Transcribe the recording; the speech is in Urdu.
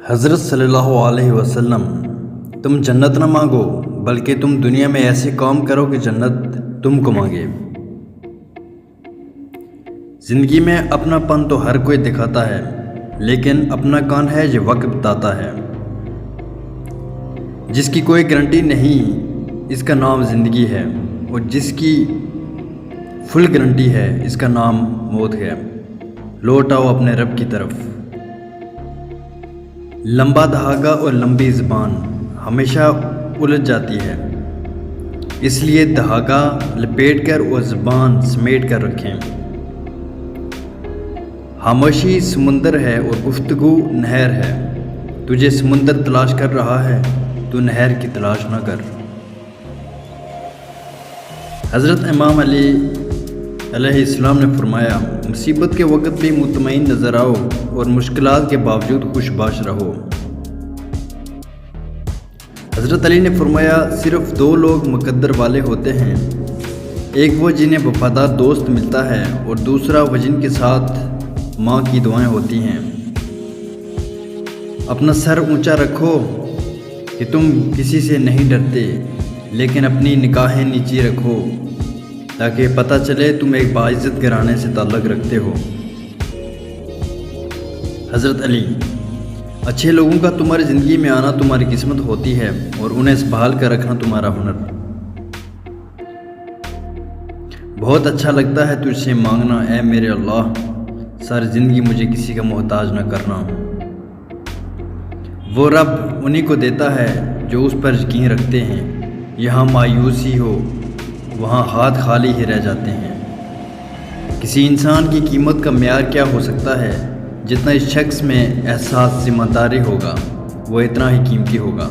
حضرت صلی اللہ علیہ وسلم، تم جنت نہ مانگو بلکہ تم دنیا میں ایسے کام کرو کہ جنت تم کو مانگے۔ زندگی میں اپنا پن تو ہر کوئی دکھاتا ہے، لیکن اپنا کون ہے یہ وقت بتاتا ہے۔ جس کی کوئی گارنٹی نہیں اس کا نام زندگی ہے، اور جس کی فل گارنٹی ہے اس کا نام موت ہے۔ لوٹ آؤ اپنے رب کی طرف۔ لمبا دھاگا اور لمبی زبان ہمیشہ الجھ جاتی ہے، اس لیے دھاگا لپیٹ کر اور زبان سمیٹ کر رکھیں۔ خاموشی سمندر ہے اور گفتگو نہر ہے۔ تجھے سمندر تلاش کر رہا ہے، تو نہر کی تلاش نہ کر۔ حضرت امام علی علیہ السلام نے فرمایا، مصیبت کے وقت بھی مطمئن نظر آؤ اور مشکلات کے باوجود خوش باش رہو۔ حضرت علی نے فرمایا، صرف دو لوگ مقدر والے ہوتے ہیں، ایک وہ جنہیں وفادار دوست ملتا ہے، اور دوسرا وہ جن کے ساتھ ماں کی دعائیں ہوتی ہیں۔ اپنا سر اونچا رکھو کہ تم کسی سے نہیں ڈرتے، لیکن اپنی نگاہیں نیچی رکھو تاکہ پتہ چلے تم ایک باعزت گھرانے سے تعلق رکھتے ہو۔ حضرت علی، اچھے لوگوں کا تمہاری زندگی میں آنا تمہاری قسمت ہوتی ہے، اور انہیں سنبھال کر رکھنا تمہارا ہنر۔ بہت اچھا لگتا ہے تجھ سے مانگنا، اے میرے اللہ، ساری زندگی مجھے کسی کا محتاج نہ کرنا۔ وہ رب انہی کو دیتا ہے جو اس پر یقین رکھتے ہیں۔ یہاں مایوسی ہو، وہاں ہاتھ خالی ہی رہ جاتے ہیں۔ کسی انسان کی قیمت کا معیار کیا ہو سکتا ہے؟ جتنا اس شخص میں احساس ذمہ داری ہوگا وہ اتنا ہی قیمتی ہوگا۔